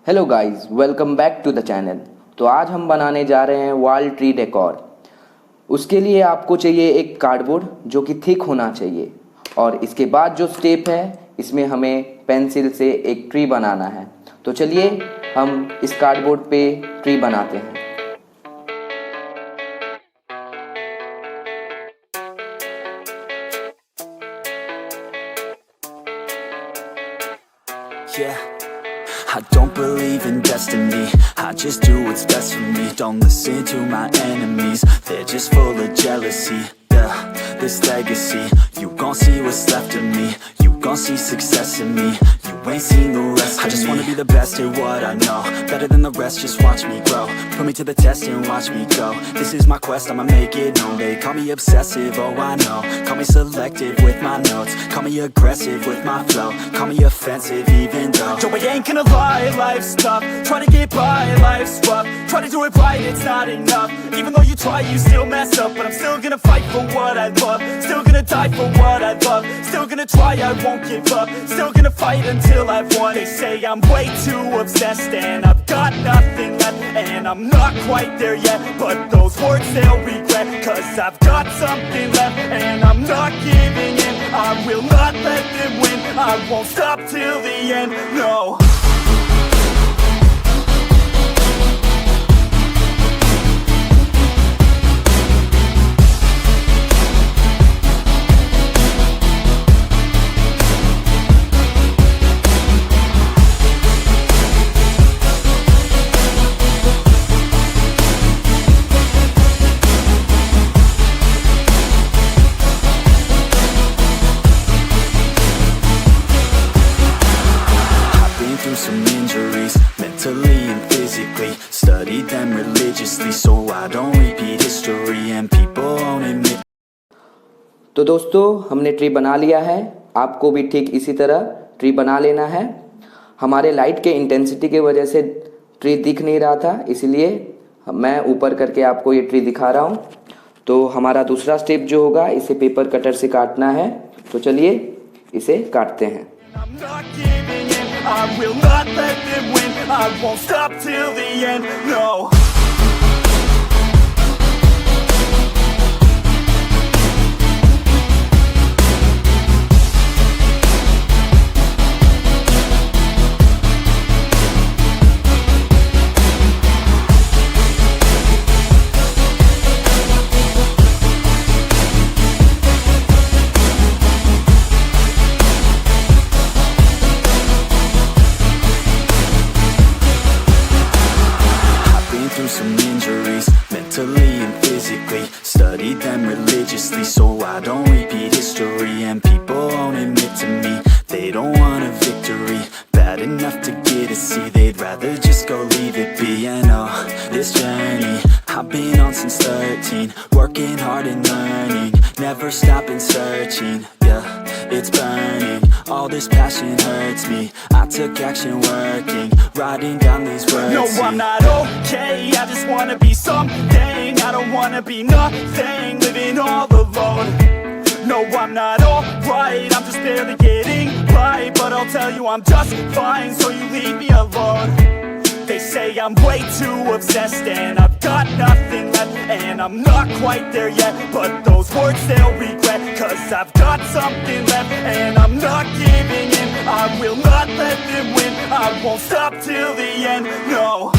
Hello guys, welcome back to the channel. तो आज हम बनाने जा रहे हैं वॉल ट्री डेकोर। उसके लिए आपको चाहिए एक कार्डबोर्ड जो कि थिक होना चाहिए, और इसके बाद जो स्टेप है इसमें हमें पेंसिल से एक ट्री बनाना है। तो चलिए हम इस कार्डबोर्ड पे ट्री बनाते हैं। Yeah, I don't believe in destiny, I just do what's best for me. Don't listen to my enemies, they're just full of jealousy. Yeah, this legacy, you gon' see what's left of me. You gon' see success in me, you ain't seen the rest of me. I just wanna be the best at what I know, better than the rest, just watch me grow. Put me to the test and watch me go. This is my quest, I'ma make it known. They call me obsessive, oh I know. Call me selective with my notes, call me aggressive with my flow, call me offensive even though yo, I ain't gonna lie, life's tough. Try to get by, life's rough. Try to do it right, it's not enough. Even though you try, you still mess up. But I'm still gonna fight for what I love, still gonna die for what I love, still gonna try, I won't give up, still gonna fight until I've won. They say I'm way too obsessed and I've got nothing left, and I'm not quite there yet, but those words they'll regret, cause I've got something left and I'm not giving in. I will not let them win, I won't stop till the end, no. Some injuries, mentally and physically, studied them religiously so I don't repeat history and people won't admit. तो दोस्तों, हमने tree बना लिया है। आपको भी ठीक इसी तरह ट्री बना लेना है। हमारे लाइट के इंटेंसिटी की वजह से ट्री दिख नहीं रहा था, इसलिए मैं ऊपर करके आपको ये ट्री दिखा रहा हूँ। तो हमारा दूसरा स्टेप जो होगा, इसे पेपर कटर से काटना है। तो चलिए इसे काटते हैं। I will not let them win, I won't stop till the end, no. Some injuries, mentally and physically, studied them religiously so I don't repeat history, and people won't admit to me they don't want a victory bad enough to get a C, they'd rather just go leave it be. I know this journey I've been on since 13, working hard and learning, never stopping searching, yeah, it's burning, all this passion hurts me, I took action working, writing down these words. No, I'm not okay, I just wanna be something, I don't wanna be nothing, living all alone. No, I'm not alright, I'm just barely getting by, but I'll tell you I'm just fine, so you leave me alone. They say I'm way too obsessed and I've got nothing left, and I'm not quite there yet, but those words they'll regret, cause I've got something left and I'm not giving in. I will not let them win, I won't stop till the end, no.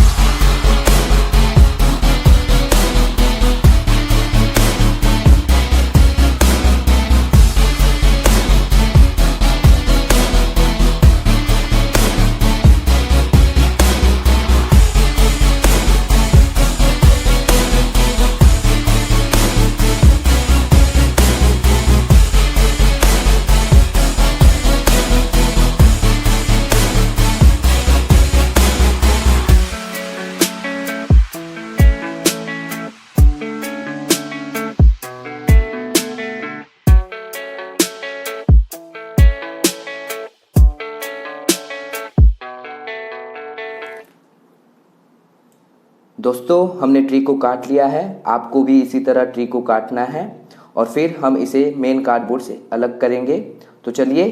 दोस्तों, हमने tree को काट लिया है। आपको भी इसी तरह ट्री को काटना है और फिर हम इसे मेन कार्डबोर्ड से अलग करेंगे। तो चलिए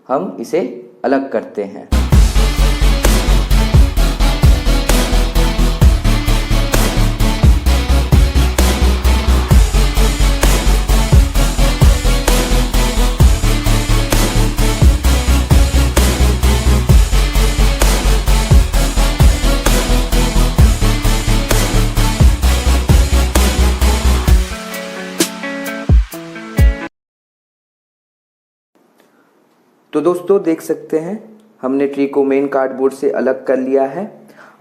हम इसे अलग करते हैं। तो दोस्तों देख सकते हैं हमने ट्री को मेन कार्डबोर्ड से अलग कर लिया है।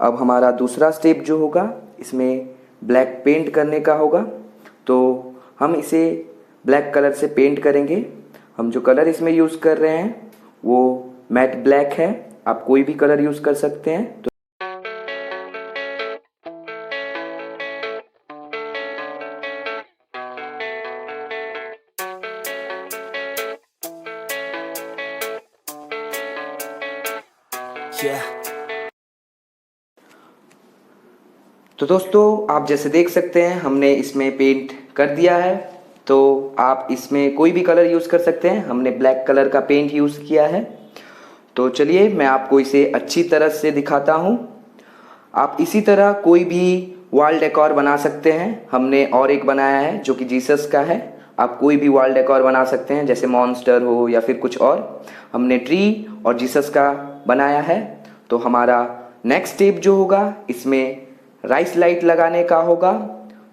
अब हमारा दूसरा स्टेप जो होगा इसमें ब्लैक पेंट करने का होगा। तो हम इसे ब्लैक कलर से पेंट करेंगे। हम जो कलर इसमें यूज़ कर रहे हैं वो मैट ब्लैक है, आप कोई भी कलर यूज़ कर सकते हैं। तो दोस्तों आप जैसे देख सकते हैं हमने इसमें पेंट कर दिया है। तो आप इसमें कोई भी कलर यूज़ कर सकते हैं, हमने ब्लैक कलर का पेंट यूज़ किया है। तो चलिए मैं आपको इसे अच्छी तरह से दिखाता हूँ। आप इसी तरह कोई भी वॉल डेकोर बना सकते हैं। हमने और एक बनाया है जो कि जीसस का है। आप कोई भी वॉल डेकोर बना सकते हैं, जैसे मॉन्स्टर हो या फिर कुछ और। हमने ट्री और जीसस का बनाया है। तो हमारा नेक्स्ट स्टेप जो होगा इसमें राइस लाइट लगाने का होगा,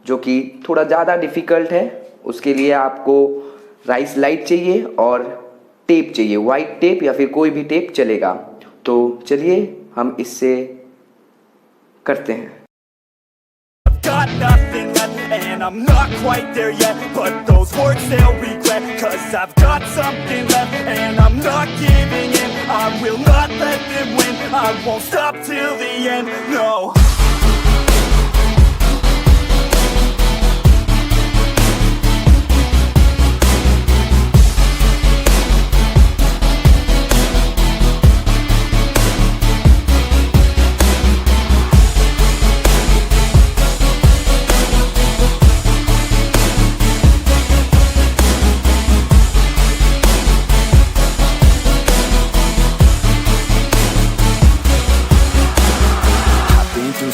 जो कि थोड़ा ज़्यादा डिफ़िकल्ट है। उसके लिए आपको राइस लाइट चाहिए और टेप चाहिए, वाइट टेप या फिर कोई भी टेप चलेगा। तो चलिए हम इससे करते हैं। Got nothing left and I'm not quite there yet, but those words they'll regret, 'cause I've got something left and I'm not giving in. I will not let them win. I won't stop till the end. No.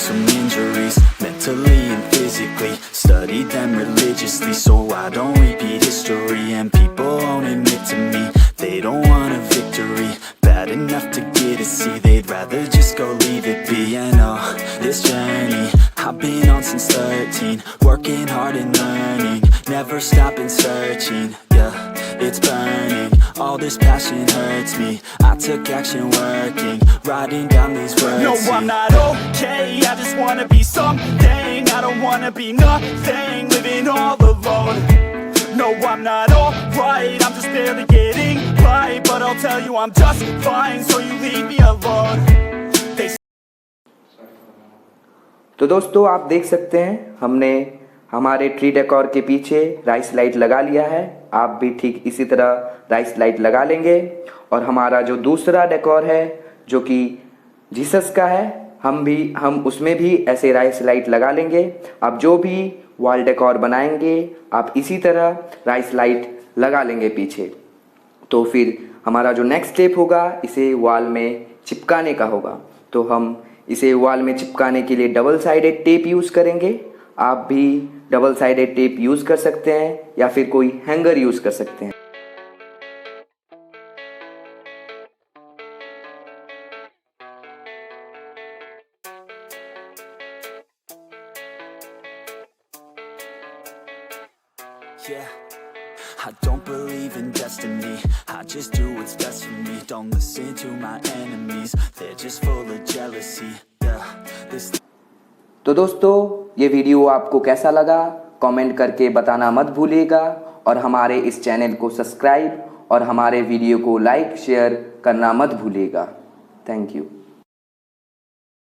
Some injuries, mentally and physically. Studied them religiously so I don't repeat history. And people won't admit to me they don't want a victory bad enough to get a C. They'd rather just go leave it be. And oh, this journey I've been on since 13, working hard and learning, never stopping searching. Yeah, it's burning, all this passion hurts me. I took action working, writing down these words. No, I'm not okay, I just wanna be something. I don't wanna be nothing, living all alone. No, I'm not alright, I'm just barely getting by. But I'll tell you I'm just fine, so you leave me alone. तो दोस्तों आप देख सकते हैं हमने हमारे tree decor के पीछे राइस लाइट लगा लिया है। आप भी ठीक इसी तरह राइस लाइट लगा लेंगे। और हमारा जो दूसरा डेकोर है जो कि जीसस का है, हम उसमें भी ऐसे राइस लाइट लगा लेंगे। आप जो भी वॉल डेकोर बनाएंगे आप इसी तरह राइस लाइट लगा लेंगे पीछे। तो फिर हमारा जो नेक्स्ट स्टेप होगा इसे वॉल में चिपकाने का होगा। तो हम इसे वॉल में चिपकाने के लिए डबल साइडेड टेप यूज़ करेंगे। आप भी डबल साइडेड टेप यूज़ कर सकते हैं या फिर कोई हैंगर यूज़ कर सकते हैं। Yeah, I don't believe in destiny, I just do what's best for me. Don't listen to my enemies, they're just full of jealousy. Yeah, this. तो दोस्तों ये वीडियो आपको कैसा लगा कमेंट करके बताना मत भूलिएगा। और हमारे इस चैनल को सब्सक्राइब और हमारे वीडियो को लाइक शेयर करना मत भूलिएगा। Thank you.